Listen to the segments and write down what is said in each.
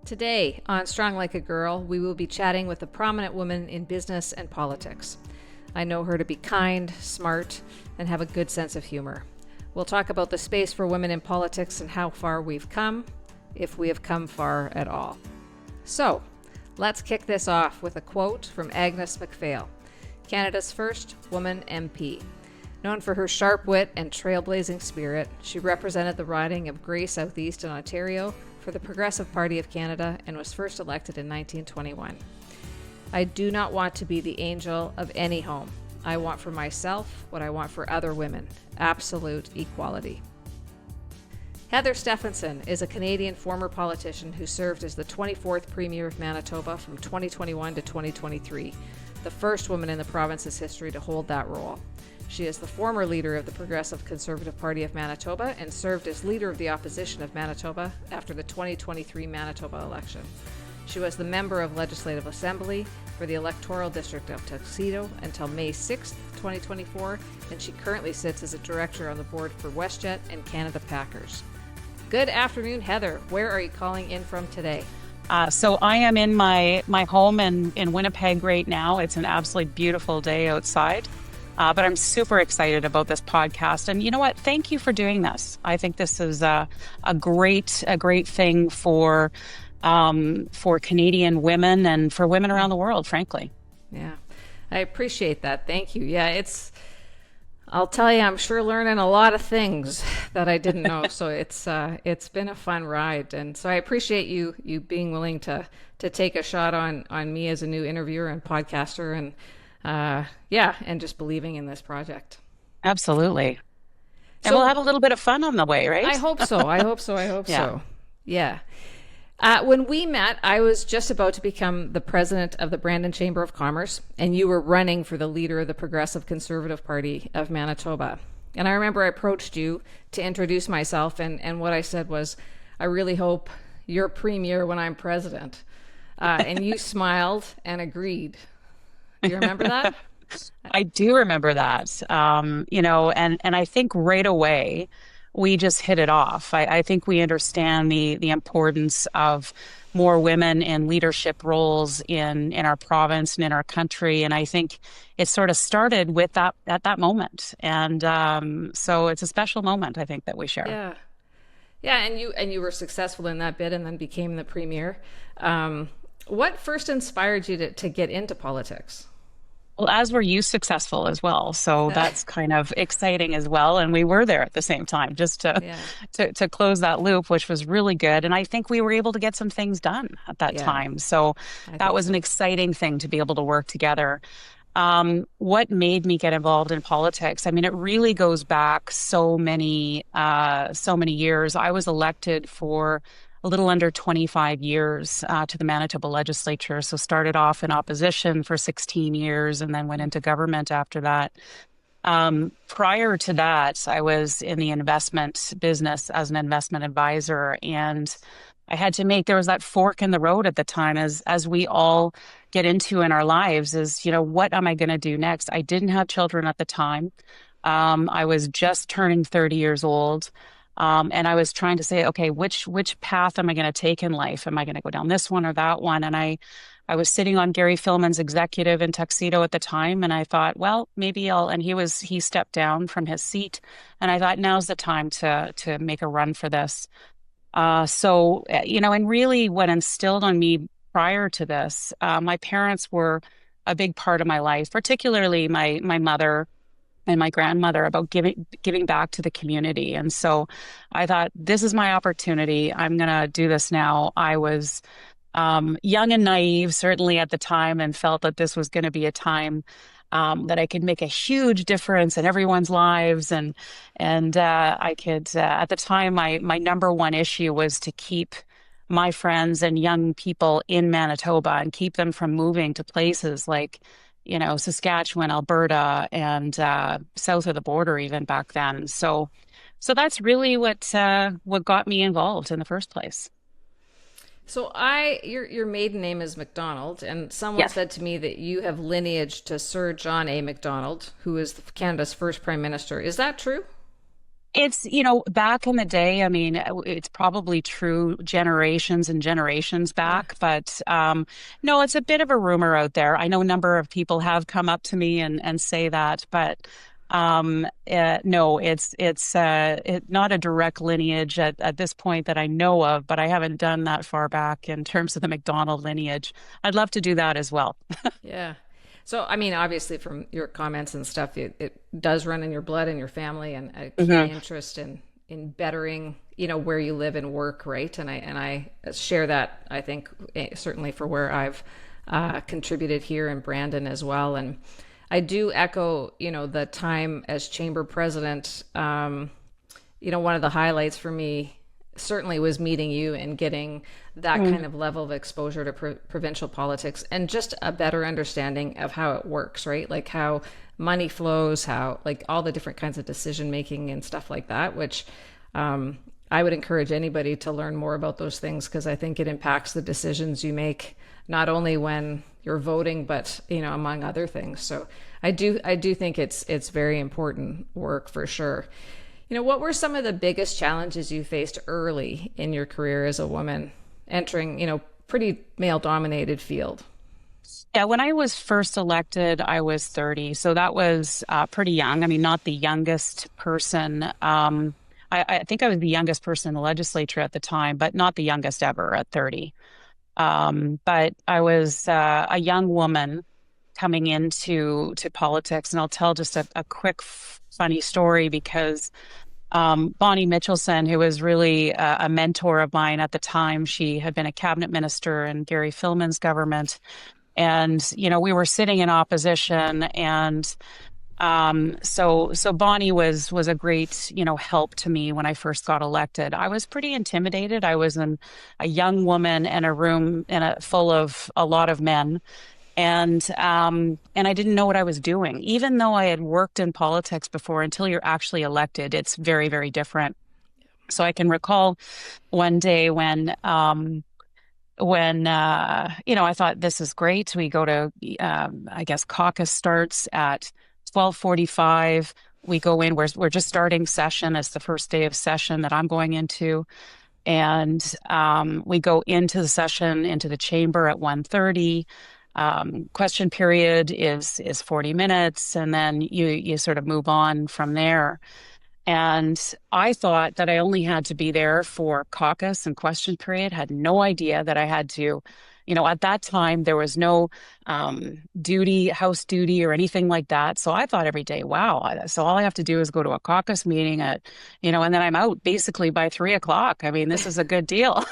Today on Strong Like a Girl, we will be chatting with a prominent woman in business and politics. I know her to be kind, smart, and have a good sense of humor. We'll talk about the space for women in politics and how far we've come, if we have come far at all. So, let's kick this off with a quote from Agnes MacPhail, Canada's first woman MP. Known for her sharp wit and trailblazing spirit, she represented the riding of Grey Southeast in Ontario for the Progressive Party of Canada and was first elected in 1921. I do not want to be the angel of any home. I want for myself what I want for other women, absolute equality. Heather Stefanson is a Canadian former politician who served as the 24th Premier of Manitoba from 2021 to 2023, the first woman in the province's history to hold that role. She is the former leader of the Progressive Conservative Party of Manitoba and served as leader of the opposition of Manitoba after the 2023 Manitoba election. She was the member of Legislative Assembly for the electoral district of Tuxedo until May 6, 2024, and she currently sits as a director on the board for WestJet and Canada Packers. Good afternoon, Heather. Where are you calling in from today? So I am in my home in Winnipeg right now. It's an absolutely beautiful day outside. But I'm super excited about this podcast. And you know what? Thank you for doing this. I think this is a great thing for Canadian women and for women around the world, frankly. Yeah, I appreciate that. Thank you. Yeah, I'll tell you, I'm sure learning a lot of things that I didn't know. So it's been a fun ride. And so I appreciate you being willing to take a shot on me as a new interviewer and podcaster and and just believing in this project. Absolutely. And we'll have a little bit of fun on the way, right? I hope so. Yeah. So. Yeah. When we met, I was just about to become the president of the Brandon Chamber of Commerce, and you were running for the leader of the Progressive Conservative Party of Manitoba. And I remember I approached you to introduce myself, and what I said was, I really hope you're premier when I'm president. And you smiled and agreed. Do you remember that? I do remember that. And I think right away we just hit it off. I think we understand the importance of more women in leadership roles in our province and in our country. And I think it sort of started with that at that moment. And so it's a special moment, I think, that we share. Yeah. Yeah, and you were successful in that bid and then became the premier. What first inspired you to get into politics? Well, as were you successful as well. So that's kind of exciting as well. And we were there at the same time just to close that loop, which was really good. And I think we were able to get some things done at that time. So that was an exciting thing to be able to work together. What made me get involved in politics? I mean, it really goes back so many years. I was elected for a little under 25 years to the Manitoba legislature. So started off in opposition for 16 years and then went into government after that. Prior to that, I was in the investment business as an investment advisor. And I had to there was that fork in the road at the time as we all get into in our lives is, what am I going to do next? I didn't have children at the time. I was just turning 30 years old. And I was trying to say, okay, which path am I going to take in life? Am I going to go down this one or that one? And I was sitting on Gary Filmon's executive in Tuxedo at the time. And I thought, well, maybe and he stepped down from his seat. And I thought, now's the time to make a run for this. And really what instilled on me prior to this, my parents were a big part of my life, particularly my mother and my grandmother, about giving back to the community. And so I thought, this is my opportunity. I'm going to do this now. I was young and naive, certainly at the time, and felt that this was going to be a time that I could make a huge difference in everyone's lives. And I could, at the time, my number one issue was to keep my friends and young people in Manitoba and keep them from moving to places like Saskatchewan, Alberta, and south of the border even back then. So that's really what got me involved in the first place. So your maiden name is MacDonald, and someone said to me that you have lineage to Sir John A. Macdonald, who is Canada's first Prime Minister. Is that true? It's, back in the day, I mean, it's probably true generations and generations Yeah. back, but no, it's a bit of a rumor out there. I know a number of people have come up to me and say that, but no, not a direct lineage at this point that I know of, but I haven't done that far back in terms of the McDonald lineage. I'd love to do that as well. Yeah. So, I mean, obviously, from your comments and stuff, it does run in your blood and your family, and a keen Hmm. interest in bettering, where you live and work, right? And I share that. I think certainly for where I've contributed here in Brandon as well, and I do echo, the time as chamber president. One of the highlights for me certainly was meeting you and getting that kind of level of exposure to provincial politics and just a better understanding of how it works, right? Like how money flows, how like all the different kinds of decision making and stuff like that, which I would encourage anybody to learn more about those things because I think it impacts the decisions you make, not only when you're voting, but among other things. So I do think it's very important work for sure. What were some of the biggest challenges you faced early in your career as a woman entering, pretty male dominated field? Yeah, when I was first elected, I was 30. So that was pretty young. I mean, not the youngest person. I think I was the youngest person in the legislature at the time, but not the youngest ever at 30. But I was a young woman coming into politics. And I'll tell just a quick, funny story because Bonnie Mitchelson, who was really a mentor of mine at the time, she had been a cabinet minister in Gary Filmon's government. And, we were sitting in opposition. And so Bonnie was a great, help to me when I first got elected. I was pretty intimidated. I was a young woman in a room full of a lot of men. And I didn't know what I was doing. Even though I had worked in politics before, until you're actually elected, it's very, very different. So I can recall one day when I thought this is great. We go to I guess caucus starts at 12:45. We go in. We're just starting session. It's the first day of session that I'm going into, and we go into the session into the chamber at 1:30. Question period is 40 minutes, and then you sort of move on from there. And I thought that I only had to be there for caucus and question period, had no idea that I had to, at that time, there was no house duty or anything like that. So I thought every day, wow, so all I have to do is go to a caucus meeting and then I'm out basically by 3 o'clock. I mean, this is a good deal.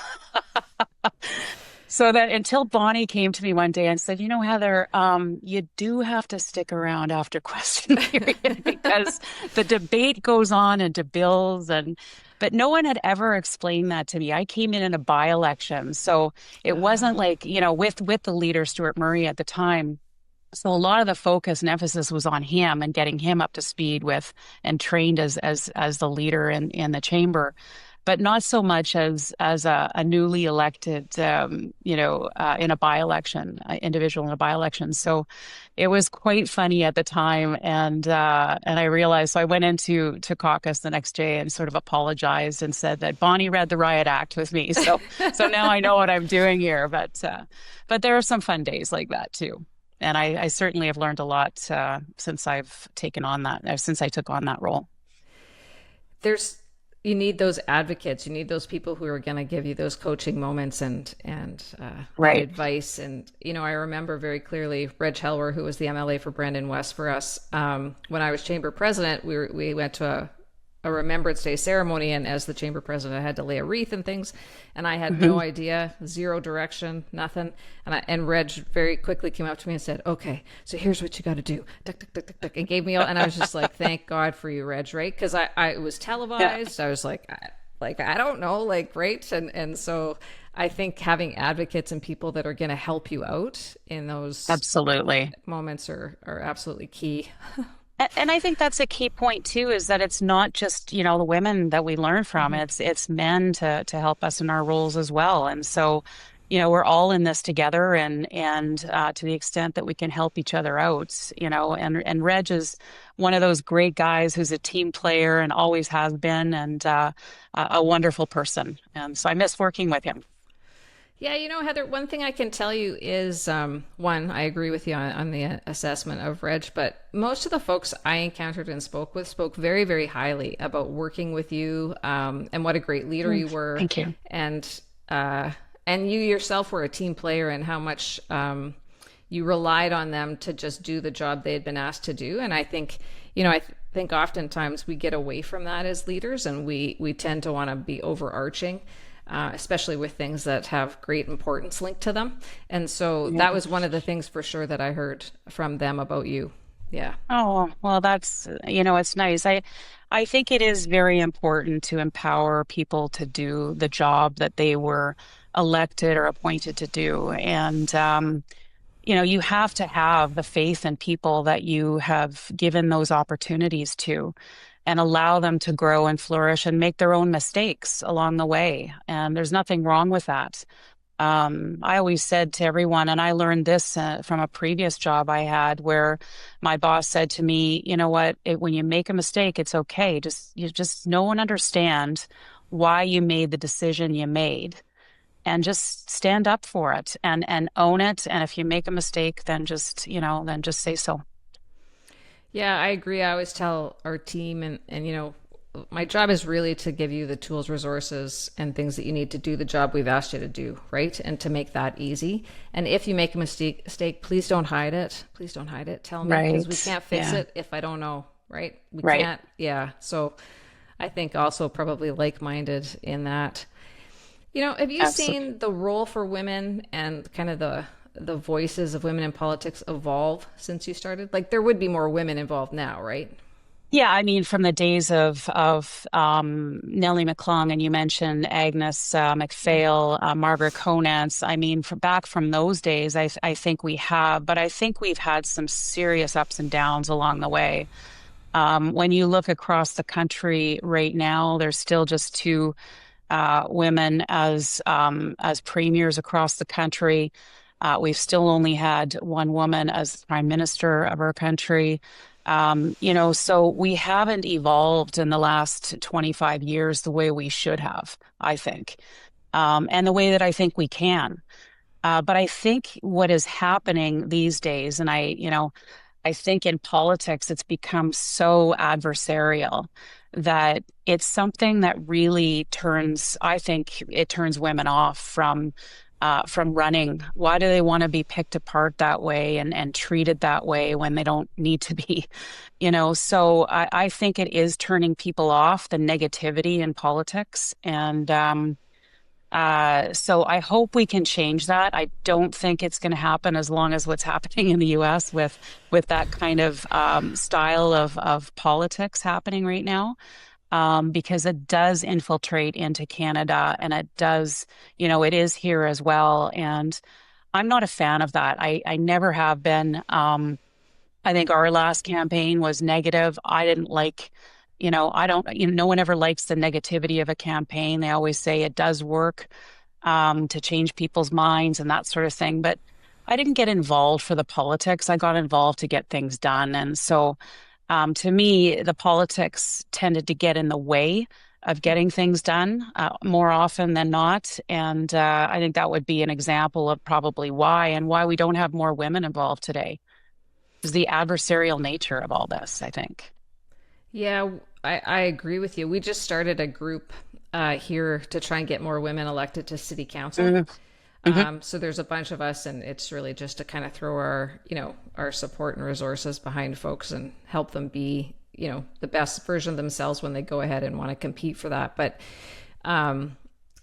So that until Bonnie came to me one day and said, Heather, you do have to stick around after question period because the debate goes on into bills but no one had ever explained that to me. I came in a by-election. So it wasn't like, with the leader, Stuart Murray at the time. So a lot of the focus and emphasis was on him and getting him up to speed with and trained as the leader in the chamber, but not so much as a newly elected, in a by-election, individual in a by-election. So it was quite funny at the time, and I realized. So I went into caucus the next day and sort of apologized and said that Bonnie read the riot act with me. So now I know what I'm doing here. But there are some fun days like that too. And I certainly have learned a lot since since I took on that role. You need those advocates. You need those people who are going to give you those coaching moments and Right. advice. And I remember very clearly Reg Helwer, who was the MLA for Brandon West for us. When I was chamber president, we went to a Remembrance Day ceremony, and as the chamber president, I had to lay a wreath and things, and I had no idea, zero direction, nothing. And Reg very quickly came up to me and said, "Okay, so here's what you got to do," duck, duck, duck, duck, duck, and gave me all. And I was just like, "Thank God for you, Reg," right? Because I it was televised. I was like, I don't know, like, right? And so I think having advocates and people that are going to help you out in those Absolutely. moments are absolutely key. And I think that's a key point too, is that it's not just, the women that we learn from. It's men to help us in our roles as well. And so, we're all in this together, and to the extent that we can help each other out, and Reg is one of those great guys who's a team player and always has been, and a wonderful person. And so I miss working with him. Yeah, Heather, one thing I can tell you is one, I agree with you on the assessment of Reg, but most of the folks I encountered and spoke with spoke very, very highly about working with you, and what a great leader you were. Thank you. And you yourself were a team player, and how much you relied on them to just do the job they had been asked to do. And I think, I think oftentimes we get away from that as leaders, and we tend to want to be overarching. Especially with things that have great importance linked to them. And so that was one of the things for sure that I heard from them about you. Yeah. Oh, well, that's, it's nice. I think it is very important to empower people to do the job that they were elected or appointed to do. And, you have to have the faith in people that you have given those opportunities to, and allow them to grow and flourish and make their own mistakes along the way. And there's nothing wrong with that. I always said to everyone, and I learned this from a previous job I had, where my boss said to me, you know what, when you make a mistake, it's okay. Just know and understand why you made the decision you made, and just stand up for it and own it. And if you make a mistake, then just say so. Yeah, I agree. I always tell our team, and my job is really to give you the tools, resources, and things that you need to do the job we've asked you to do, right? And to make that easy. And if you make a mistake, please don't hide it. Please don't hide it. Tell me, because we can't fix it if I don't know, right? We can't. Yeah. So I think also probably like-minded in that. Have you seen the role for women and kind of the voices of women in politics evolve since you started? Like, there would be more women involved now, right? Yeah, I mean, from the days of Nellie McClung, and you mentioned Agnes MacPhail, Margaret Conants. I mean, back from those days, I think we have, but I think we've had some serious ups and downs along the way. When you look across the country right now, there's still just two women as premiers across the country. We've still only had one woman as prime minister of our country. So we haven't evolved in the last 25 years the way we should have, I think, and the way that I think we can. But I think what is happening these days, and I think in politics, it's become so adversarial that it's something that really I think it turns women off from running. Why do they want to be picked apart that way and treated that way when they don't need to be, So I think it is turning people off, the negativity in politics. And so I hope we can change that. I don't think it's going to happen as long as what's happening in the U.S. with that kind of style of politics happening right now. Because it does infiltrate into Canada, and it does, it is here as well. And I'm not a fan of that. I never have been. I think our last campaign was negative. I didn't like, I don't, no one ever likes the negativity of a campaign. They always say it does work to change people's minds and that sort of thing. But I didn't get involved for the politics. I got involved to get things done. And so to me, the politics tended to get in the way of getting things done more often than not. And I think that would be an example of probably why we don't have more women involved today. Is the adversarial nature of all this, I think. Yeah, I agree with you. We just started a group here to try and get more women elected to city council. Mm-hmm. So there's a bunch of us, and it's really just to kind of throw our support and resources behind folks and help them be, the best version of themselves when they go ahead and want to compete for that. But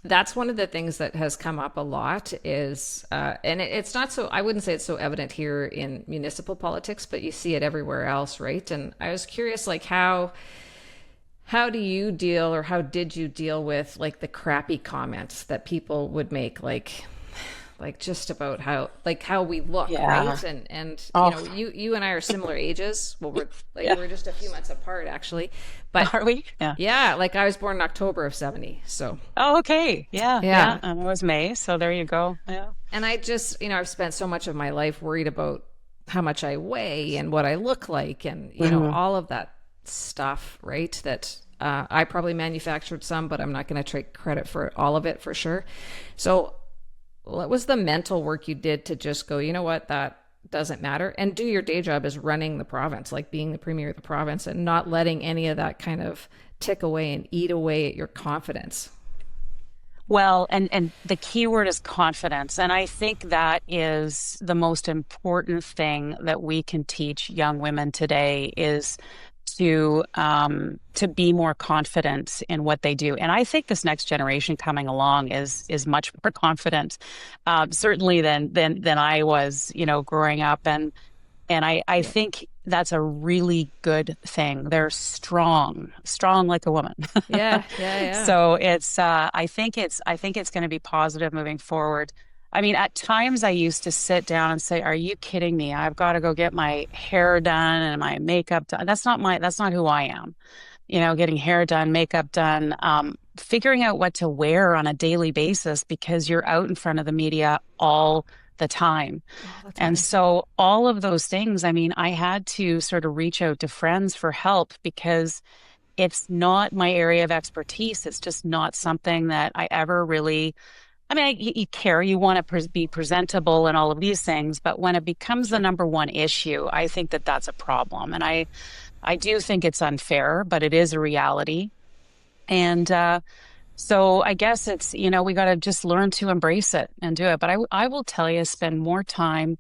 that's one of the things that has come up a lot is, and it's not so, I wouldn't say it's so evident here in municipal politics, but you see it everywhere else, right? And I was curious, like, how do you deal, or how did you deal with, like, the crappy comments that people would make, like like just about how we look, Yeah. right? And Oh, you and I are similar ages. Well, we're just a few months apart actually, but are we? Yeah. yeah, like I was born in October of 70, so Oh, okay. Yeah. Yeah. yeah. And it was May. So there you go. Yeah. And I just, I've spent so much of my life worried about how much I weigh and what I look like, and all of that stuff, right? That I probably manufactured some, but I'm not going to take credit for all of it for sure. So what was the mental work you did to just go, you know what, that doesn't matter, and do your day job as running the province, like being the premier of the province, and not letting any of that kind of tick away and eat away at your confidence? Well, and the key word is confidence. And I think that is the most important thing that we can teach young women today is to be more confident in what they do. And I think this next generation coming along is much more confident, certainly than I was, growing up. And I think that's a really good thing. They're strong like a woman. Yeah, yeah, yeah. So it's I think it's going to be positive moving forward. I mean, at times I used to sit down and say, "Are you kidding me? I've got to go get my hair done and my makeup done." That's not who I am. Getting hair done, makeup done, figuring out what to wear on a daily basis because you're out in front of the media all the time. And so all of those things, I mean, I had to sort of reach out to friends for help because it's not my area of expertise. It's just not something that I ever really, I mean, you care, you want to be presentable and all of these things, but when it becomes the number one issue, I think that that's a problem. And I do think it's unfair, but it is a reality. And so I guess it's, we got to just learn to embrace it and do it. But I will tell you, spend more time,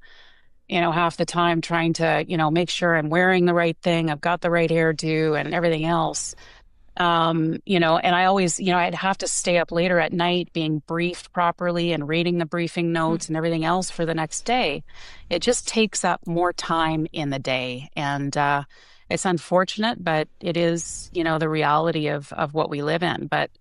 half the time trying to, make sure I'm wearing the right thing, I've got the right hairdo and everything else. And I always, I'd have to stay up later at night being briefed properly and reading the briefing notes and everything else for the next day. It just takes up more time in the day. And it's unfortunate, but it is, the reality of what we live in. But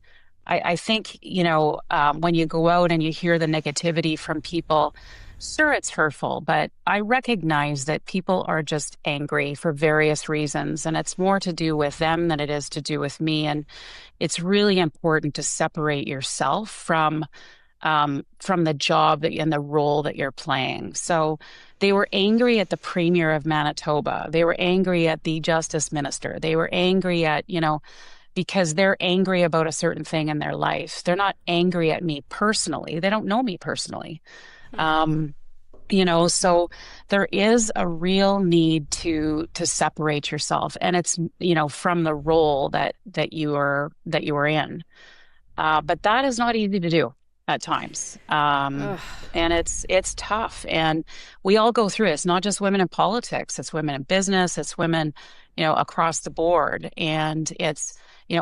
I think, when you go out and you hear the negativity from people, sure, it's hurtful, but I recognize that people are just angry for various reasons, and it's more to do with them than it is to do with me. And it's really important to separate yourself from the job and the role that you're playing. So they were angry at the Premier of Manitoba. They were angry at the Justice Minister. They were angry at, because they're angry about a certain thing in their life. They're not angry at me personally. They don't know me personally. So there is a real need to separate yourself, and it's, from the role that you are in. But that is not easy to do at times. And it's tough, and we all go through it. It's not just women in politics, it's women in business, it's women, across the board. And it's,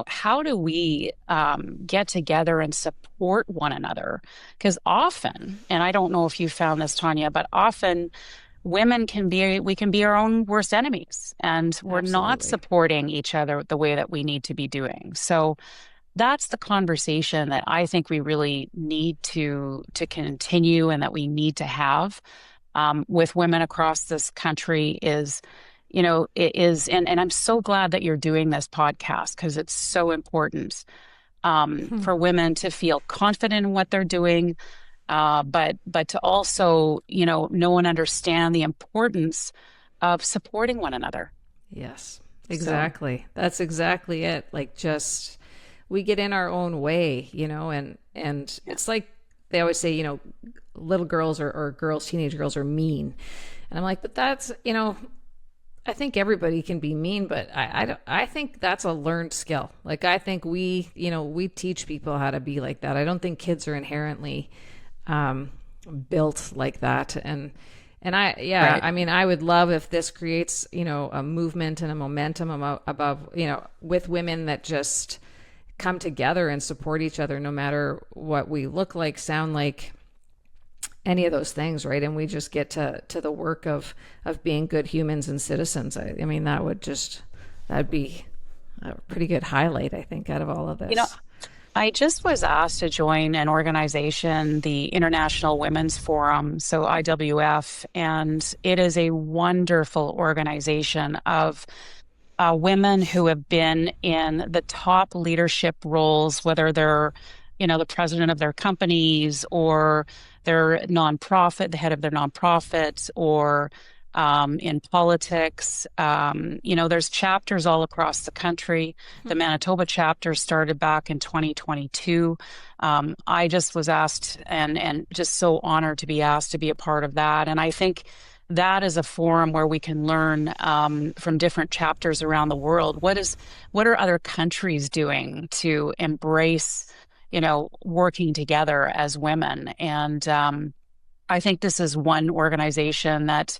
how do we get together and support one another? Because often, and I don't know if you found this, Tanya, but often women we can be our own worst enemies, and we're not supporting each other the way that we need to be doing. So that's the conversation that I think we really need to continue, and that we need to have with women across this country is, it is, and I'm so glad that you're doing this podcast, because it's so important for women to feel confident in what they're doing, but to also, know and understand the importance of supporting one another. Yes, exactly. So. That's exactly it. Like, just, we get in our own way, and it's like they always say, little girls or girls, teenage girls are mean. And I'm like, but that's, I think everybody can be mean, but I think that's a learned skill. Like, I think we teach people how to be like that. I don't think kids are inherently built like that. And right. I mean, I would love if this creates, a movement and a momentum above, with women that just come together and support each other, no matter what we look like, sound like, any of those things, right? And we just get to the work of being good humans and citizens. I mean, that'd be a pretty good highlight, I think, out of all of this. I just was asked to join an organization, the International Women's Forum, so IWF, and it is a wonderful organization of women who have been in the top leadership roles, whether they're, the president of their companies or their nonprofit, the head of their nonprofit, or in politics. There's chapters all across the country. The Manitoba chapter started back in 2022. I just was asked and just so honored to be asked to be a part of that. And I think that is a forum where we can learn from different chapters around the world. What are other countries doing to embrace, working together as women? And I think this is one organization that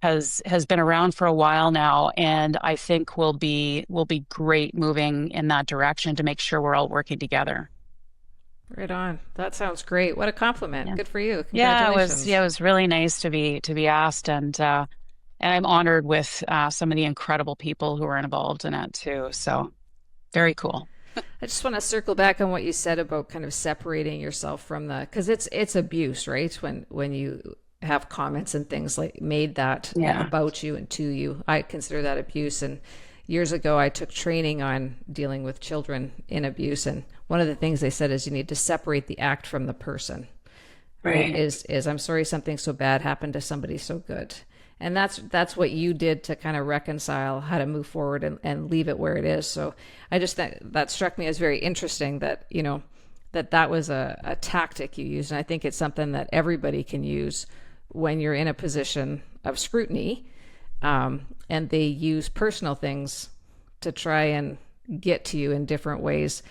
has been around for a while now, and I think will be great moving in that direction to make sure we're all working together. Right on. That sounds great. What a compliment. Yeah. Good for you. Yeah, Congratulations. it was really nice to be asked, and I'm honored with some of the incredible people who are involved in it too. So very cool. I just want to circle back on what you said about kind of separating yourself from because it's abuse, right? When you have comments and things like made that about you and to you, I consider that abuse. And years ago, I took training on dealing with children in abuse, and one of the things they said is you need to separate the act from the person. Right? Is I'm sorry something so bad happened to somebody so good. And that's what you did to kind of reconcile how to move forward and leave it where it is. So I just that struck me as very interesting that, that was a tactic you used. And I think it's something that everybody can use when you're in a position of scrutiny, and they use personal things to try and get to you in different ways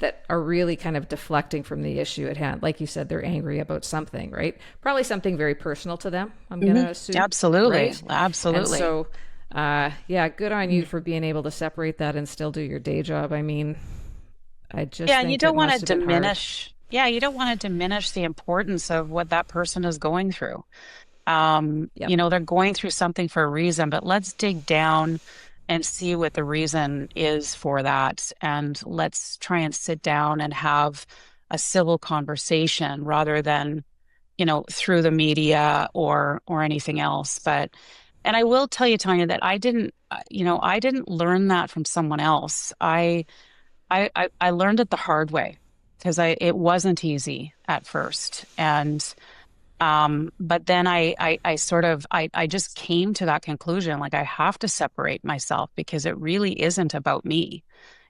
that are really kind of deflecting from the issue at hand. Like you said, they're angry about something, right? Probably something very personal to them, I'm going to assume. Absolutely. Right? Absolutely. And so, good on you for being able to separate that and still do your day job. I mean, I just think you don't it want must to have been hard. diminish. Yeah, you don't want to diminish the importance of what that person is going through. They're going through something for a reason, but let's dig down and see what the reason is for that. And let's try and sit down and have a civil conversation rather than, through the media or anything else. And I will tell you, Tanya, that I didn't learn that from someone else. I learned it the hard way because it wasn't easy at first. And but then I just came to that conclusion, like I have to separate myself because it really isn't about me.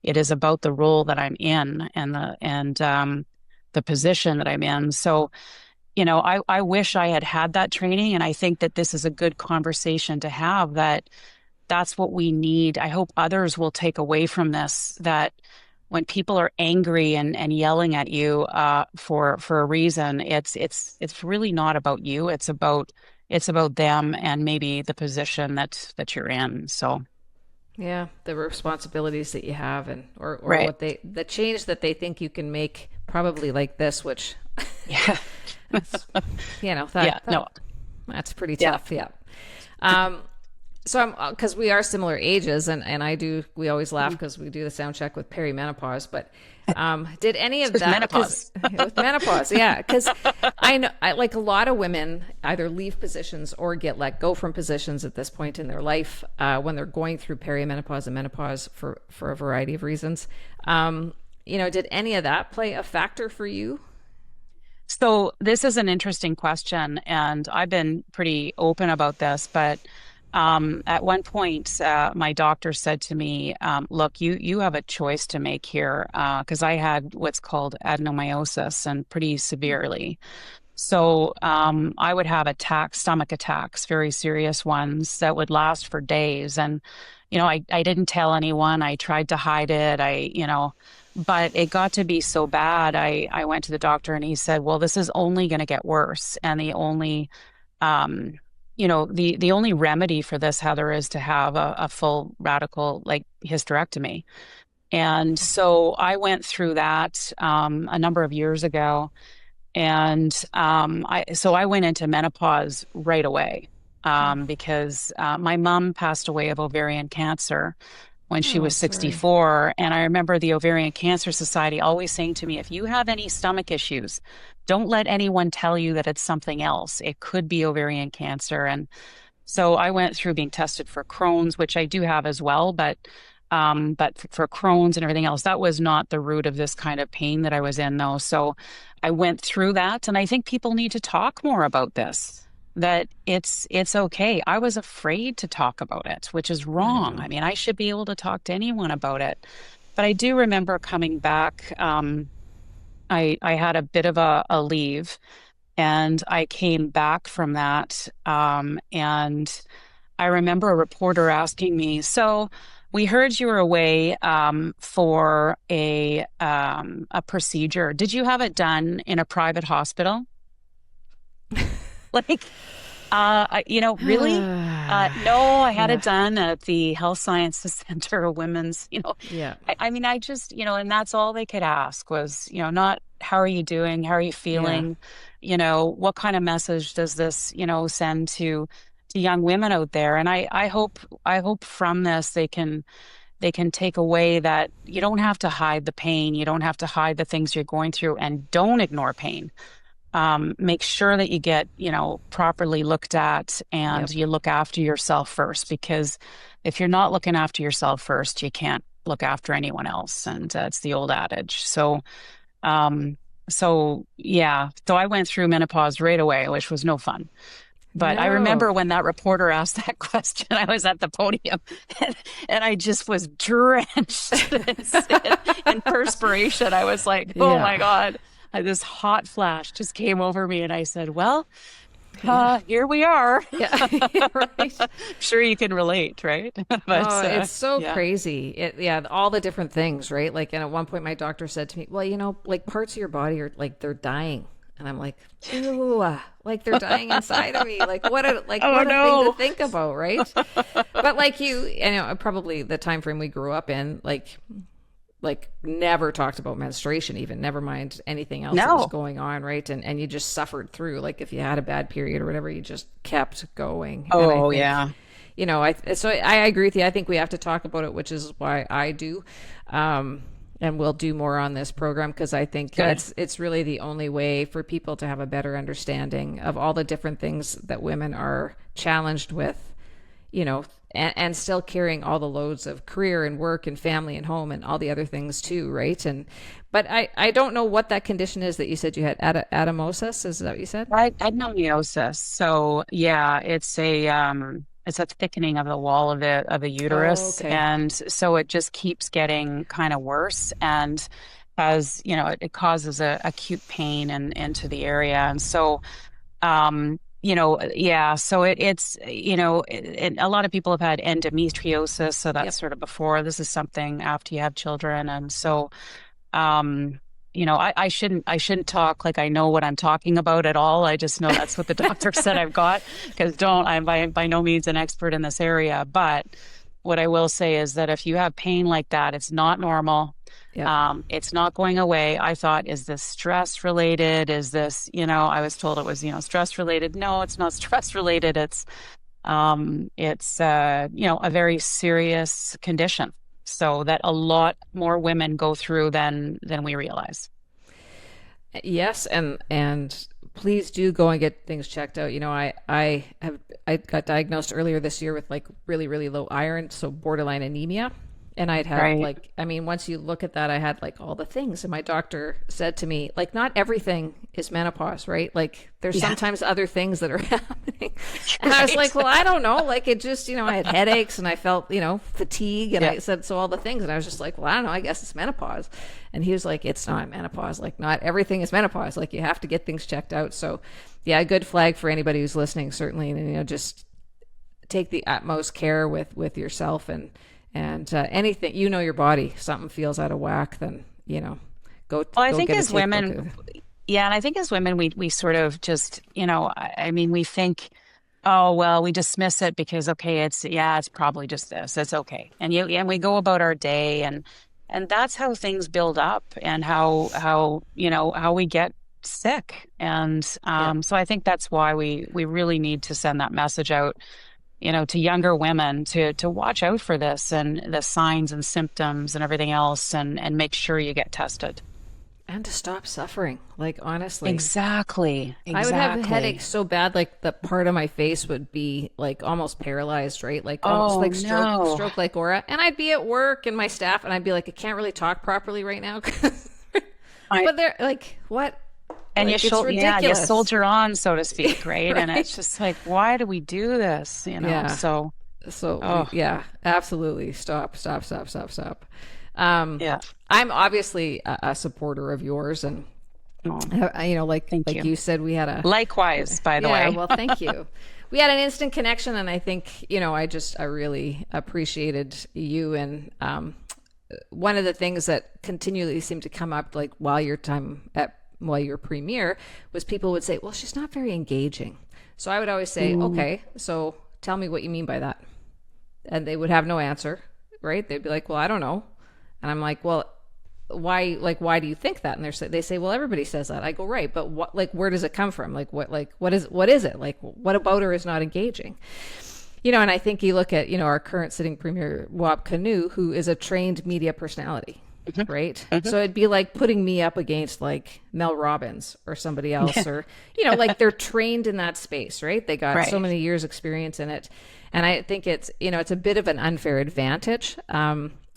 It is about the role that I'm in and the position that I'm in. So, I wish I had that training, and I think that this is a good conversation to have, that's what we need. I hope others will take away from this, that when people are angry and yelling at you for a reason, it's really not about you. It's about them and maybe the position that you're in. So yeah, the responsibilities that you have or right. what the change that they think you can make, probably like this, which yeah, that's pretty tough. Yeah. So because we are similar ages, and we always laugh because we do the sound check with perimenopause, but did any of that menopause. with menopause? Yeah, because I know like a lot of women either leave positions or get let go from positions at this point in their life when they're going through perimenopause and menopause for a variety of reasons. Did any of that play a factor for you? So this is an interesting question, and I've been pretty open about this, but at one point, my doctor said to me, look, you have a choice to make here, because I had what's called adenomyosis and pretty severely. So I would have stomach attacks, very serious ones that would last for days. And, I didn't tell anyone. I tried to hide it. But it got to be so bad. I went to the doctor and he said, well, this is only going to get worse. And the only the only remedy for this, Heather, is to have a full radical hysterectomy. And so I went through that a number of years ago. And I went into menopause right away because my mom passed away of ovarian cancer when she Oh, was sorry. 64. And I remember the Ovarian Cancer Society always saying to me, if you have any stomach issues, don't let anyone tell you that it's something else. It could be ovarian cancer. And so I went through being tested for Crohn's, which I do have as well, but for Crohn's and everything else, that was not the root of this kind of pain that I was in, though. So I went through that, and I think people need to talk more about this. That it's okay. I was afraid to talk about it, which is I wrong. know. I mean, I should be able to talk to anyone about it. But I do remember coming back. I had a bit of a leave, and I came back from that. And I remember a reporter asking me, so we heard you were away for a procedure. Did you have it done in a private hospital? Like, really? No, I had Yeah. it done at the Health Sciences Center, of Women's, Yeah. I mean, I just, and that's all they could ask was, not how are you doing? How are you Yeah. feeling? What kind of message does this, send to young women out there? And I hope from this they can take away that you don't have to hide the pain. You don't have to hide the things you're going through, and don't ignore pain. Make sure that you get, properly looked at, and Yep. you look after yourself first, because if you're not looking after yourself first, you can't look after anyone else. And it's the old adage. Um, so yeah, so I went through menopause right away, which was no fun. But I No. remember when that reporter asked that question, I was at the podium and I just was drenched in perspiration. I was like, oh Yeah. my God, this hot flash just came over me. And I said, well, Yeah. here we are. Yeah. Right. Sure, you can relate, right? Oh, But it's so yeah. crazy. Yeah, all the different things, right? Like, and at one point, my doctor said to me, "Well, like parts of your body are like they're dying," and I'm like, "Ew, like they're dying inside of me. Like, Oh what a thing to no. think about, right?" But like probably the time frame we grew up in, like never talked about menstruation, even never mind anything else that was No. going on, right? And you just suffered through. Like if you had a bad period or whatever, you just kept going. And I Oh think, yeah. I agree with you. I think we have to talk about it, which is why I do. And we'll do more on this program, because I think Good. it's really the only way for people to have a better understanding of all the different things that women are challenged with, and still carrying all the loads of career and work and family and home and all the other things too, right? But I don't know what that condition is that you said you had. Adamosis, is that what you said? Adenomyosis. So yeah, it's a thickening of the wall of the Oh, uterus, okay. and so it just keeps getting kind of worse, and as it causes a acute pain and into the area. And so yeah, so it's a lot of people have had endometriosis, so that's Yep. sort of before. This is something after you have children. And so um, I shouldn't talk like I know what I'm talking about at all. I just know that's what the doctor said I've got, because I'm by no means an expert in this area. But what I will say is that if you have pain like that, it's not normal. Yep. It's not going away. I thought, is this stress related? Is this, I was told it was, stress related. No, it's not stress related. It's a very serious condition. So that a lot more women go through than we realize. Yes, and please do go and get things checked out. I got diagnosed earlier this year with like really really low iron, so borderline anemia. And I'd had Right. like, I mean, once you look at that, I had like all the things. And my doctor said to me, like, not everything is menopause, right? Like, there's Yeah. sometimes other things that are happening. And I was Right. like, well, I don't know. Like, it just, I had headaches and I felt, fatigue. And Yeah. I said, so all the things. And I was just like, well, I don't know. I guess it's menopause. And he was like, it's not menopause. Like, not everything is menopause. Like, you have to get things checked out. So, yeah, a good flag for anybody who's listening, certainly. And, just take the utmost care with yourself, and anything, your body, something feels out of whack, then Well, I go think get a as tape book. women, yeah, and I think as women, we sort of just, I mean, we think, oh, well, we dismiss it because, okay, it's probably just this. It's okay. And we go about our day, and that's how things build up, and how we get sick. And Yep. so I think that's why we really need to send that message out, to younger women to watch out for this and the signs and symptoms and everything else, and make sure you get tested. And to stop suffering. Like, honestly, Exactly. I would have headaches Exactly. so bad, like the part of my face would be like almost paralyzed, right? Like almost Oh like no. stroke like aura. And I'd be at work and my staff, and I'd be like, I can't really talk properly right now. I But they're like, what? and Like, it's you ridiculous. soldier on, so to speak, right? And it's Right? just like, why do we do this? Yeah. So, So oh, yeah, absolutely. Stop, stop, stop, stop, stop. Um, yeah. I'm obviously a supporter of yours, and Oh, like thank you. you said, we had a Likewise, by the yeah. way. Well, thank you. We had an instant connection, and I think I really appreciated you. And one of the things that continually seemed to come up, like while you're premier, was people would say, "Well, she's not very engaging." So I would always say, Mm, "Okay, so tell me what you mean by that." And they would have no answer, right? They'd be like, "Well, I don't know." And I'm like, "Well, why do you think that?" And they say, "Well, everybody says that." I go, "Right, but where does it come from? What is it? Like, what about her is not engaging?" And I think you look at, our current sitting premier, Wab Kanu, who is a trained media personality, mhm, right? mhm. So it'd be like putting me up against like Mel Robbins or somebody else, or, like they're trained in that space, right? They got so Right. many years experience in it. And I think it's a bit of an unfair advantage.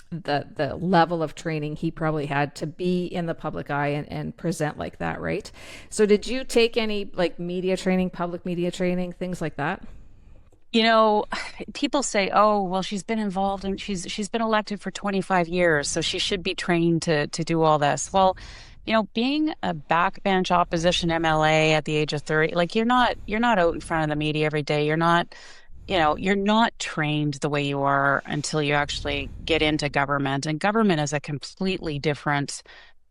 The level of training he probably had to be in the public eye and present like that, right? So did you take any like media training, public media training, things like that? You know, People say, "Oh, well, she's been involved and she's been elected for 25 years, so she should be trained to do all this." Well, being a backbench opposition MLA at the age of 30, like you're not out in front of the media every day. You're not trained the way you are until you actually get into government. And government is a completely different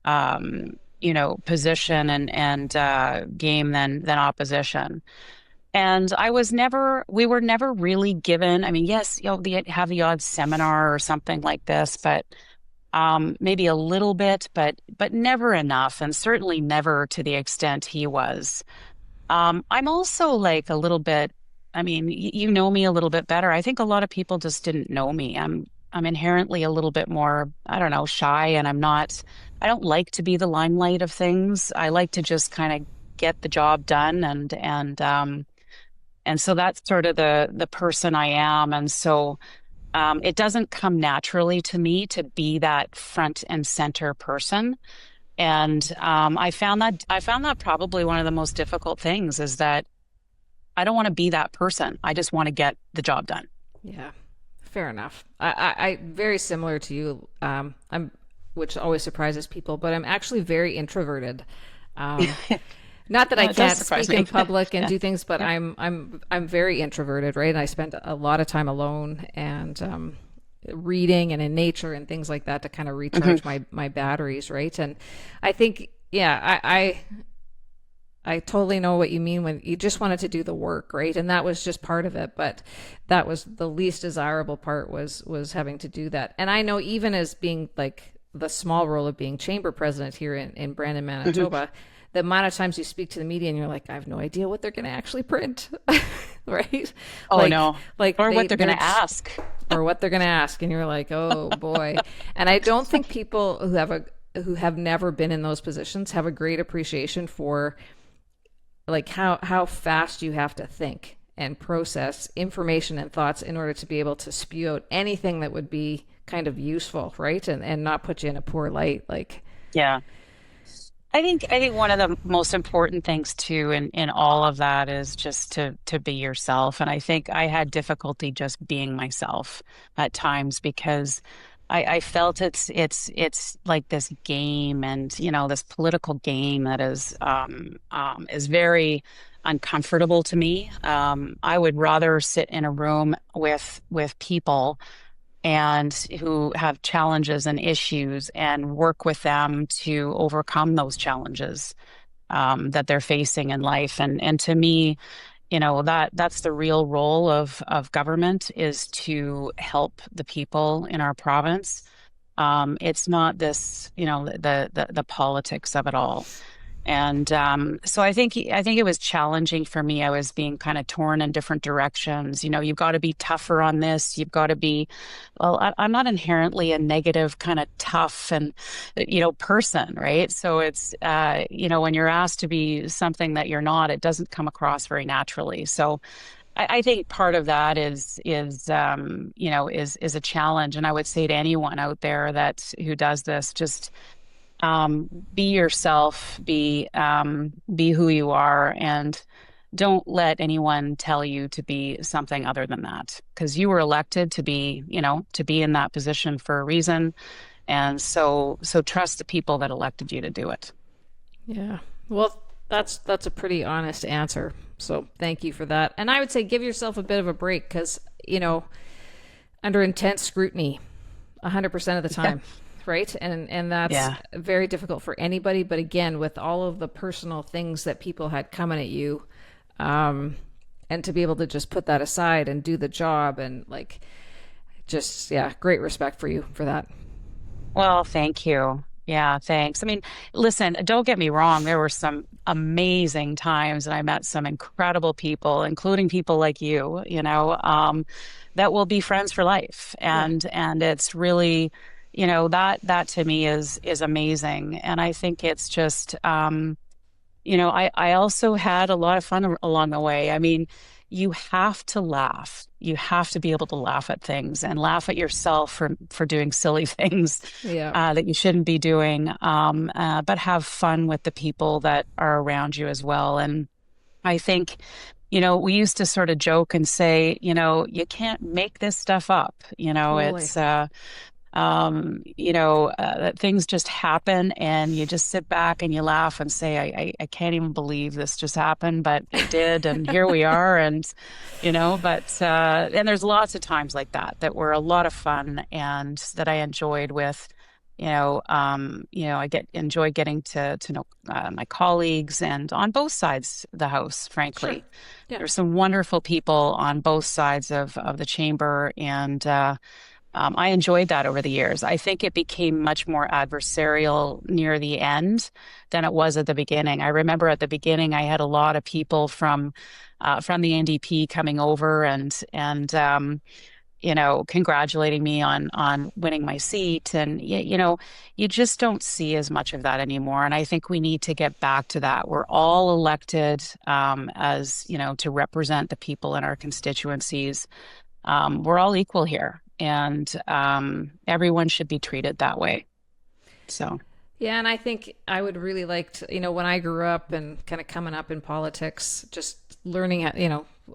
position and game than opposition. And we were never really given, I mean, yes, they have the odd seminar or something like this, but maybe a little bit, but never enough, and certainly never to the extent he was. I'm also like a little bit, I mean, you know me a little bit better. I think a lot of people just didn't know me. I'm inherently a little bit more, I don't know, shy, and I don't like to be the limelight of things. I like to just kind of get the job done, and so that's sort of the person I am. And so it doesn't come naturally to me to be that front and center person. And I found that probably one of the most difficult things is that I don't want to be that person. I just want to get the job done. Yeah, fair enough. I very similar to you. Which always surprises people, but I'm actually very introverted. Um, Not that I It does can't surprise speak in me. public and Yeah. do things, but Yeah. I'm very introverted, right? And I spend a lot of time alone and reading and in nature and things like that to kind of Mhm. recharge my batteries, right? And I think, yeah, I totally know what you mean when you just wanted to do the work, right? And that was just part of it, but that was the least desirable part was having to do that. And I know even as being like the small role of being chamber president here in Brandon, Mhm. Manitoba, the amount of times you speak to the media and you're like, I have no idea what they're going to actually print, right? Oh Like, no. Or what they're going they're to ask. or what they're going to ask, and you're like, oh boy. And I don't think people who have never been in those positions have a great appreciation for like how fast you have to think and process information and thoughts in order to be able to spew out anything that would be kind of useful, right? And not put you in a poor light. Like, Yeah. I think one of the most important things too in all of that is just to be yourself. And I think I had difficulty just being myself at times because I felt it's like this game, and this political game that is very uncomfortable to me. I would rather sit in a room with people and who have challenges and issues and work with them to overcome those challenges that they're facing in life. And to me, that's the real role of government, is to help the people in our province. It's not this, the politics of it all. And so I think it was challenging for me. I was being kind of torn in different directions. You've got to be tougher on this. You've got to be, well, I'm not inherently a negative kind of tough and person, right? So it's when you're asked to be something that you're not, it doesn't come across very naturally. So I think part of that is a challenge. And I would say to anyone out there who does this, just be yourself, be who you are, and don't let anyone tell you to be something other than that, because you were elected to be in that position for a reason. And so trust the people that elected you to do it. Yeah. Well, that's a pretty honest answer. So thank you for that. And I would say give yourself a bit of a break, because, under intense scrutiny 100% of the time. Yeah. Right. And that's very difficult for anybody. But again, with all of the personal things that people had coming at you, and to be able to just put that aside and do the job, and great respect for you for that. Well, thank you. Yeah, thanks. I mean, listen, don't get me wrong. There were some amazing times, and I met some incredible people, including people like you, that will be friends for life. And it's really, that to me is amazing. And I think it's just, I also had a lot of fun along the way. I mean, you have to laugh. You have to be able to laugh at things and laugh at yourself for doing silly things that you shouldn't be doing, but have fun with the people that are around you as well. And I think, we used to sort of joke and say, you can't make this stuff up. Totally. It's that things just happen, and you just sit back and you laugh and say, I can't even believe this just happened, but it did. And here we are. And, and there's lots of times like that were a lot of fun and that I enjoyed with, I enjoy getting to know my colleagues, and on both sides of the house, frankly. Sure. Yeah. There's some wonderful people on both sides of the chamber. And, I enjoyed that over the years. I think it became much more adversarial near the end than it was at the beginning. I remember at the beginning, I had a lot of people from the NDP coming over and congratulating me on winning my seat. And, you just don't see as much of that anymore. And I think we need to get back to that. We're all elected to represent the people in our constituencies. We're all equal here. And everyone should be treated that way. So. Yeah, and I think I would really like to, when I grew up and kind of coming up in politics, just learning,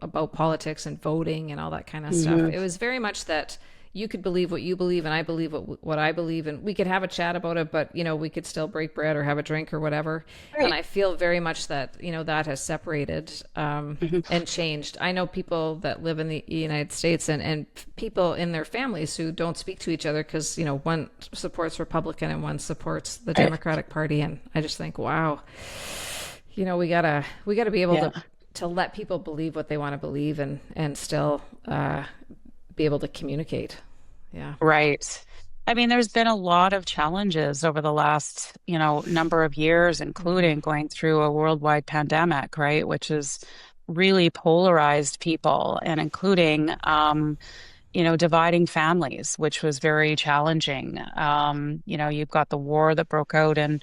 about politics and voting and all that kind of stuff. It was very much that you could believe what you believe and I believe what I believe, and we could have a chat about it, but we could still break bread or have a drink or whatever. Right. And I feel very much that that has separated and changed. I know people that live in the United States and people in their families who don't speak to each other because one supports Republican and one supports the Democratic Party, and I just think, wow, we gotta be able to let people believe what they want to believe and still be able to communicate. Yeah. Right. I mean, there's been a lot of challenges over the last, number of years, including going through a worldwide pandemic, right? Which has really polarized people, and including, dividing families, which was very challenging. You've got the war that broke out in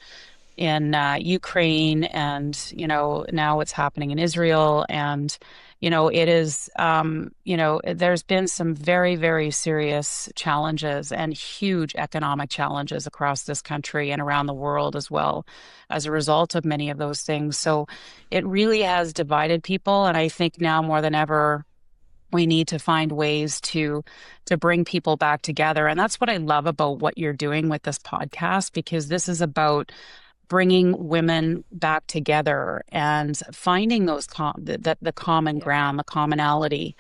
Ukraine, and, now what's happening in Israel. And, it is, there's been some very, very serious challenges and huge economic challenges across this country and around the world as well as a result of many of those things. So it really has divided people. And I think now more than ever, we need to find ways to bring people back together. And that's what I love about what you're doing with this podcast, because this is about bringing women back together and finding those the common ground, the commonality,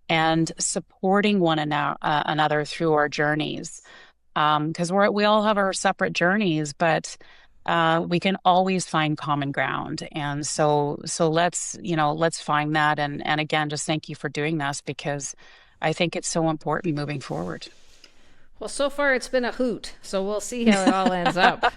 and supporting one another through our journeys. Because we all have our separate journeys, but we can always find common ground. And so let's find that. And again, just thank you for doing this, because I think it's so important moving forward. Well, so far it's been a hoot, so we'll see how it all ends up.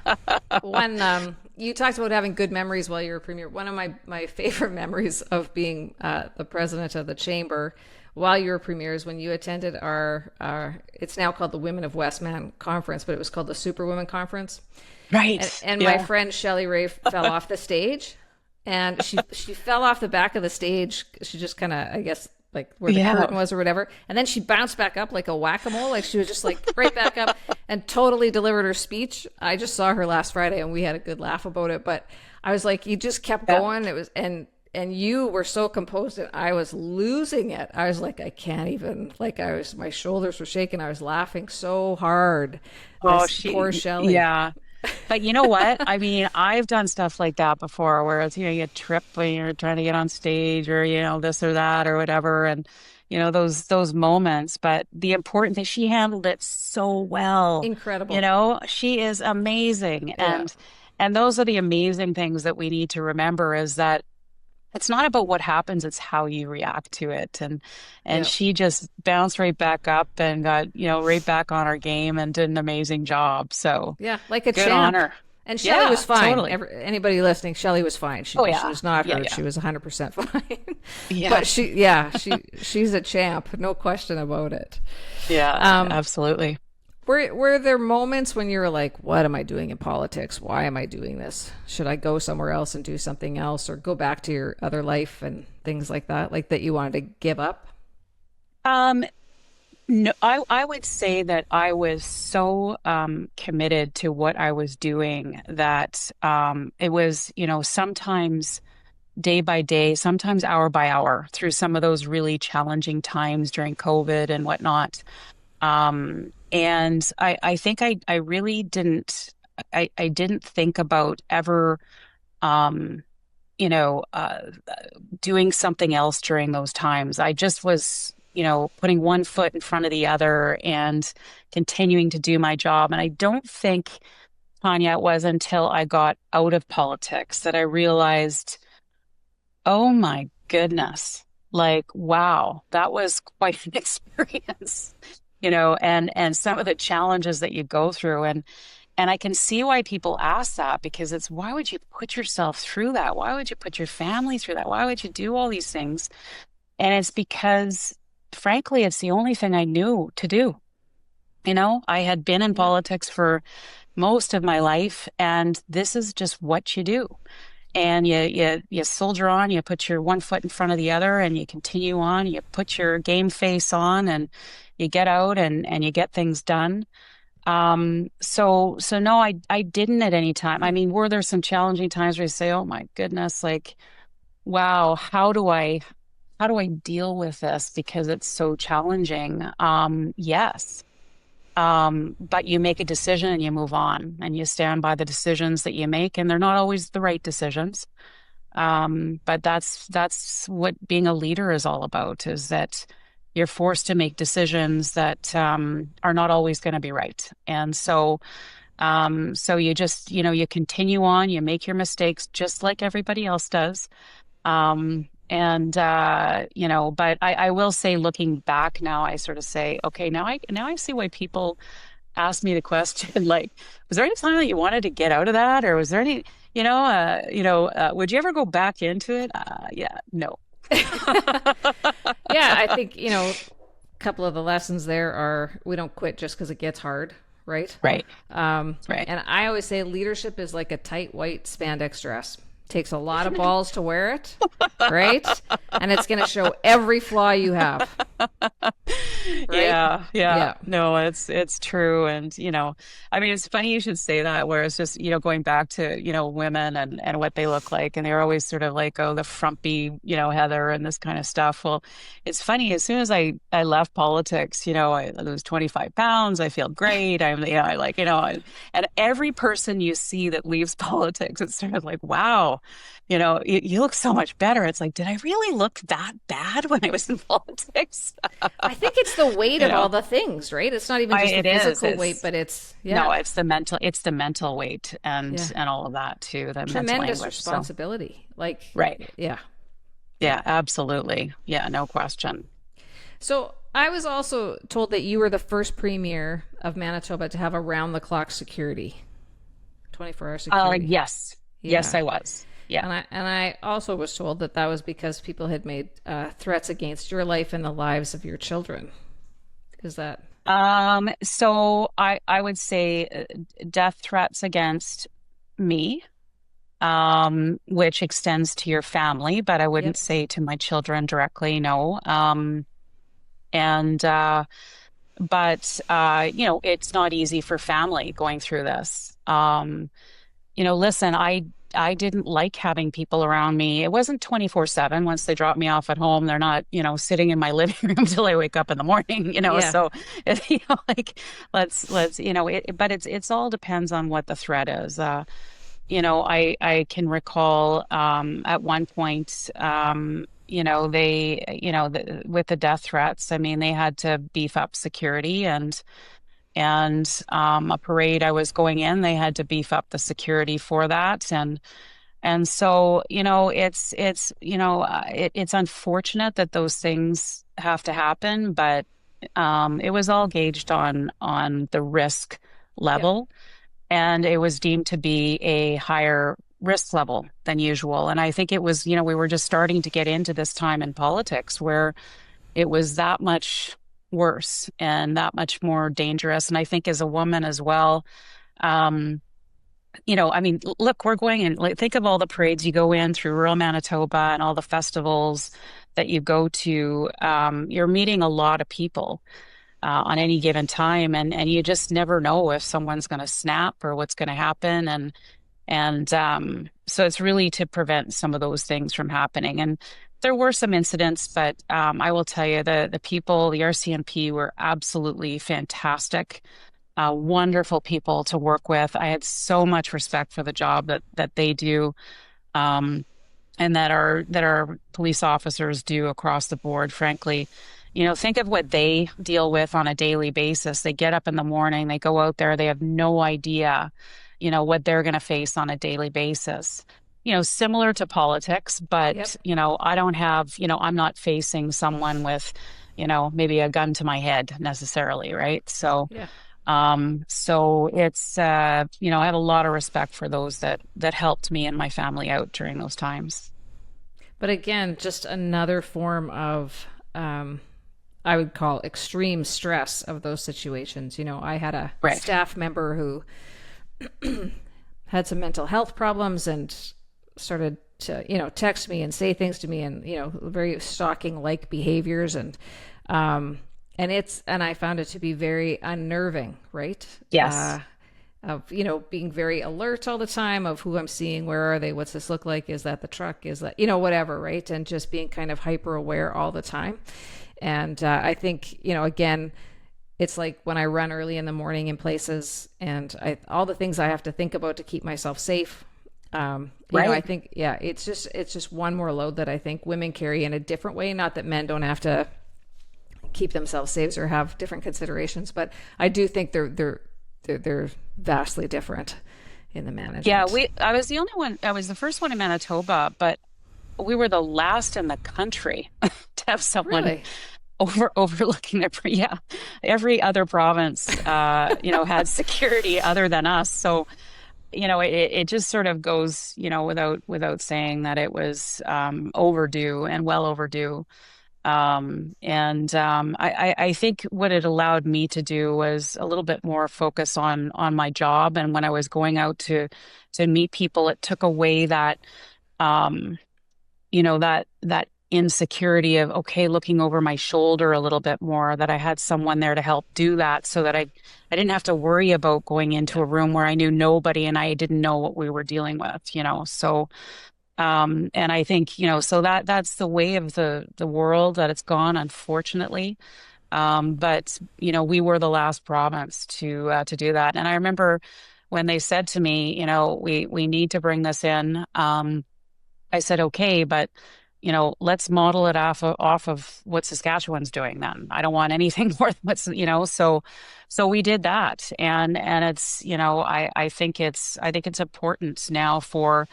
When you talked about having good memories while you were premier. One of my favorite memories of being the president of the chamber while you were premier is when you attended our it's now called the Women of Westman Conference, but it was called the Superwoman Conference. Right. And my friend Shelley Ray fell off the stage, and she fell off the back of the stage. She just kind of, I guess, like where the curtain was or whatever. And then she bounced back up like a whack-a-mole. Like she was just like right back up and totally delivered her speech. I just saw her last Friday and we had a good laugh about it. But I was like, you just kept going. It was, and you were so composed and I was losing it. I was like, I can't even, like my shoulders were shaking. I was laughing so hard. Oh, poor Shelley. Yeah. But you know what? I mean, I've done stuff like that before where it's, you trip when you're trying to get on stage or, this or that or whatever. And, those moments. But the important thing, she handled it so well. Incredible. She is amazing. Yeah. And those are the amazing things that we need to remember is that it's not about what happens, it's how you react to it. And she just bounced right back up and got, right back on her game and did an amazing job. So yeah, like a good champ. on her. And Shelley was fine. Totally. Anybody listening, Shelley was fine. She was not hurt. Yeah. She was 100% fine. But she's a champ, no question about it. Yeah, absolutely. Were there moments when you were like, what am I doing in politics? Why am I doing this? Should I go somewhere else and do something else or go back to your other life and things like that? Like that you wanted to give up? No, I would say that I was so committed to what I was doing that it was, sometimes day by day, sometimes hour by hour through some of those really challenging times during COVID and whatnot. And I think I really didn't, I didn't think about ever, doing something else during those times. I just was, putting one foot in front of the other and continuing to do my job. And I don't think, Tanya, it was until I got out of politics that I realized, oh my goodness, like, wow, that was quite an experience. And some of the challenges that you go through. And I can see why people ask that because it's, why would you put yourself through that? Why would you put your family through that? Why would you do all these things? And it's because, frankly, it's the only thing I knew to do. I had been in politics for most of my life, and this is just what you do. And you soldier on, you put your one foot in front of the other and you continue on, you put your game face on and you get out and you get things done. So no, I didn't at any time. I mean, were there some challenging times where you say, oh my goodness, like, wow, how do I deal with this? Because it's so challenging. Yes. But you make a decision and you move on and you stand by the decisions that you make, and they're not always the right decisions. But that's what being a leader is all about, is that you're forced to make decisions that are not always going to be right. And so you just, you continue on, you make your mistakes just like everybody else does. But I will say, looking back now, I sort of say, okay, now I see why people ask me the question, like, was there any time that you wanted to get out of that? Or was there any, would you ever go back into it? Yeah, no. Yeah, I think, a couple of the lessons there are, we don't quit just because it gets hard. Right. Right. Right. And I always say leadership is like a tight white spandex dress. Takes a lot of balls to wear it, right? And it's going to show every flaw you have. Right? Yeah. No, it's true. And, I mean, it's funny you should say that, where it's just, going back to, women and what they look like. And they're always sort of like, oh, the frumpy, Heather and this kind of stuff. Well, it's funny. As soon as I left politics, I lose 25 pounds. I feel great. And every person you see that leaves politics, it's sort of like, wow. You look so much better. It's like, did I really look that bad when I was in politics? I think it's the weight of all the things, right? It's not even just the physical weight, but it's no, it's the mental weight and all of that too. The tremendous mental responsibility. So. Right. Yeah, absolutely. Yeah, no question. So I was also told that you were the first premier of Manitoba to have around the clock security, 24-hour security. Yes. Yes, Yeah. I was. Yeah. And I also was told that that was because people had made threats against your life and the lives of your children. Is that So I would say death threats against me, which extends to your family, but I wouldn't yep. say to my children directly, no. And but it's not easy for family going through this. Listen, I didn't like having people around me. It wasn't 24/7. Once they drop me off at home, they're not, sitting in my living room till I wake up in the morning, Yeah. So, like let's, but it's all depends on what the threat is. I can recall at one point, with the death threats, I mean, they had to beef up security and a parade I was going in, they had to beef up the security for that. And so, it's unfortunate that those things have to happen, but it was all gauged on the risk Yep. level, and it was deemed to be a higher risk level than usual. And I think it was, we were just starting to get into this time in politics where it was that much worse and that much more dangerous. And I think as a woman as well, um, I mean, look, we're going in, like, think of all the parades you go in through rural Manitoba and all the festivals that you go to. You're meeting a lot of people on any given time, and you just never know if someone's going to snap or what's going to happen. And so it's really to prevent some of those things from happening. And there were some incidents, but I will tell you, the people, the RCMP were absolutely fantastic, wonderful people to work with. I had so much respect for the job that they do, um, and that our police officers do across the board, frankly. Think of what they deal with on a daily basis. They get up in the morning, they go out there, they have no idea, what they're going to face on a daily basis. Similar to politics, Yep. but, I don't have, I'm not facing someone with, maybe a gun to my head necessarily, right? Yeah. So it's, I have a lot of respect for those that helped me and my family out during those times. But again, just another form of, I would call extreme stress of those situations. I had a Right. staff member who had some mental health problems and started to, text me and say things to me and, very stalking like behaviors. And I found it to be very unnerving, right? Yes. Of, being very alert all the time of who I'm seeing, where are they, what's this look like, is that the truck, is that, whatever, right? And just being kind of hyper aware all the time. And I think, again, it's like when I run early in the morning in places and all the things I have to think about to keep myself safe. I Right. think, yeah, it's just one more load that I think women carry in a different way. Not that men don't have to keep themselves safe or have different considerations, but I do think they're vastly different in the Yeah, management. I was the only one, I was the first one in Manitoba, but we were the last in the country to have someone Really? overlooking their, yeah, every other province, had security other than us. So, it just sort of goes, without saying that it was overdue and well overdue. I think what it allowed me to do was a little bit more focus on my job. And when I was going out to meet people, it took away that, um, that insecurity of, okay, looking over my shoulder a little bit more, that I had someone there to help do that, so that I didn't have to worry about going into Yeah. a room where I knew nobody and I didn't know what we were dealing with, so and I think, so that's the way of the world that it's gone, unfortunately. But we were the last province to do that. And I remember when they said to me, we need to bring this in. I said, okay, but let's model it off of what Saskatchewan's doing then. I don't want anything more than so we did that. And it's, I think it's important now for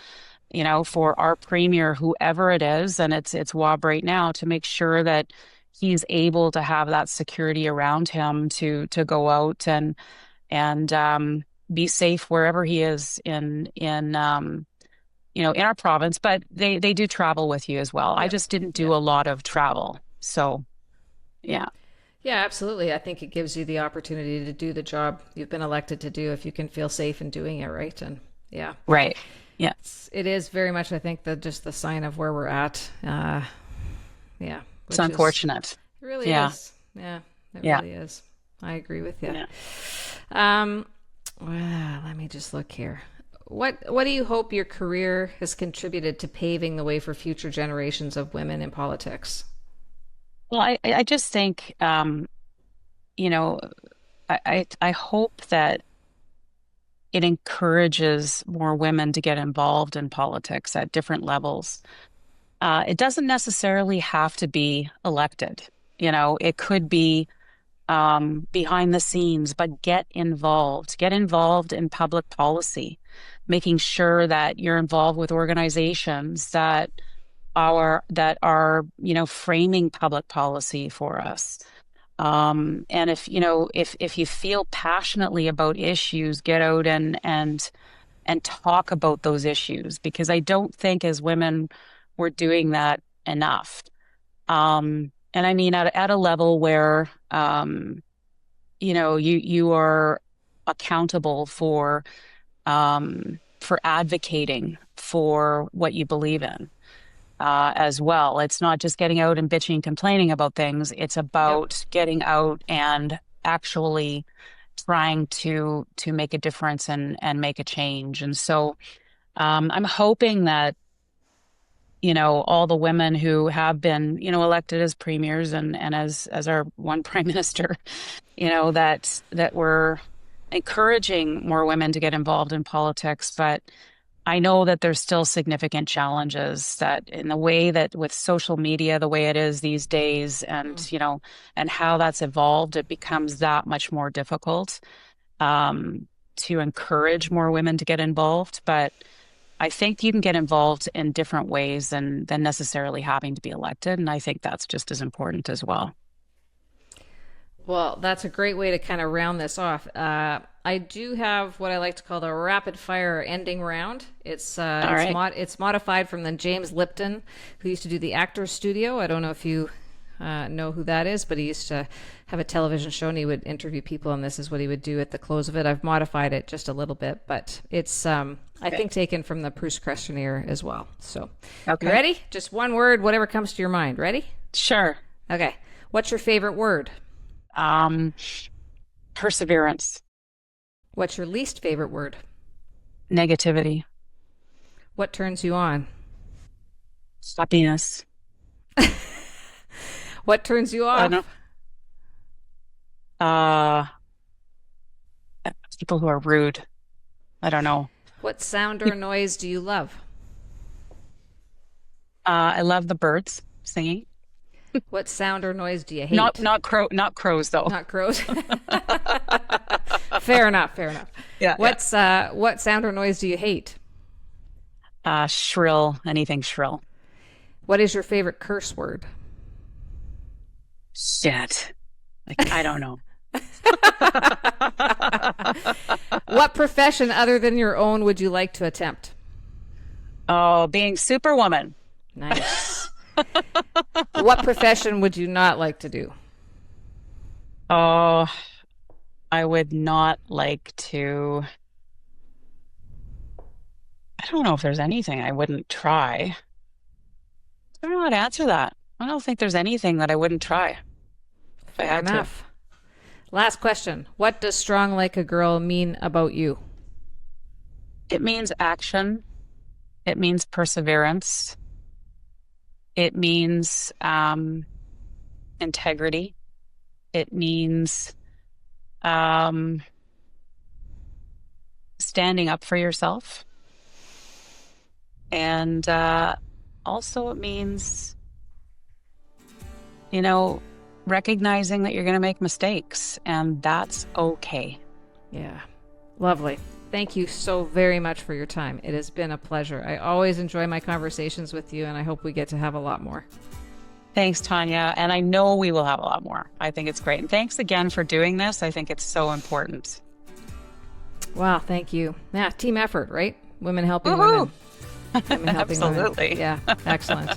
our premier, whoever it is, and it's Wob right now, to make sure that he's able to have that security around him to go out and be safe wherever he is in in our province, but they do travel with you as well. Yep. I just didn't do a lot of travel. So, yeah. Yeah, absolutely. I think it gives you the opportunity to do the job you've been elected to do if you can feel safe in doing it, right? And yeah. Right. Yeah. It is very much, I think, just the sign of where we're at. Yeah. It's unfortunate. It really is. Yeah, it really is. I agree with you. Yeah. Well, let me just look here. What do you hope your career has contributed to paving the way for future generations of women in politics? Well, I just think, you know, I hope that it encourages more women to get involved in politics at different levels. It doesn't necessarily have to be elected. It could be behind the scenes, but get involved. Get involved in public policy, making sure that you're involved with organizations that are framing public policy for us. And if you feel passionately about issues, get out and talk about those issues, because I don't think as women we're doing that enough. And I mean at a level where you are accountable for advocating for what you believe in. As well. It's not just getting out and bitching and complaining about things. It's about getting out and actually trying to make a difference and make a change. And so I'm hoping that, all the women who have been, elected as premiers and as our one prime minister, that we're encouraging more women to get involved in politics. But I know that there's still significant challenges that in the way that with social media, the way it is these days, and, and how that's evolved, it becomes that much more difficult to encourage more women to get involved. But I think you can get involved in different ways than necessarily having to be elected. And I think that's just as important as well. Well, that's a great way to kind of round this off. I do have what I like to call the rapid fire ending round. It's modified from the James Lipton, who used to do the Actors Studio. I don't know if you know who that is, but he used to have a television show and he would interview people, and this is what he would do at the close of it. I've modified it just a little bit, but it's I think taken from the Proust questionnaire as well. So, You ready? Just one word, whatever comes to your mind. Ready? Sure. Okay. What's your favorite word? Perseverance. What's your least favorite word? Negativity. What turns you on? Happiness. What turns you off? People who are rude. I don't know. What sound or noise do you love? I love the birds singing. What sound or noise do you hate? Not crows though. Not crows. Fair enough. Yeah. What sound or noise do you hate? Shrill. Anything shrill. What is your favorite curse word? Shit. I don't know. What profession other than your own would you like to attempt? Oh, being Superwoman. Nice. What profession would you not like to do? Oh, I would not like to. I don't know if there's anything I wouldn't try. I don't know how to answer that. I don't think there's anything that I wouldn't try. Fair enough. Last question. What does strong like a girl mean about you? It means action. It means perseverance. It means integrity. It means standing up for yourself. And also it means, recognizing that you're going to make mistakes, and that's okay. Yeah. Lovely. Thank you so very much for your time. It has been a pleasure. I always enjoy my conversations with you, and I hope we get to have a lot more. Thanks, Tanya. And I know we will have a lot more. I think it's great. And thanks again for doing this. I think it's so important. Wow. Thank you. Yeah. Team effort, right? Women helping women. women helping women. Absolutely. Yeah, excellent.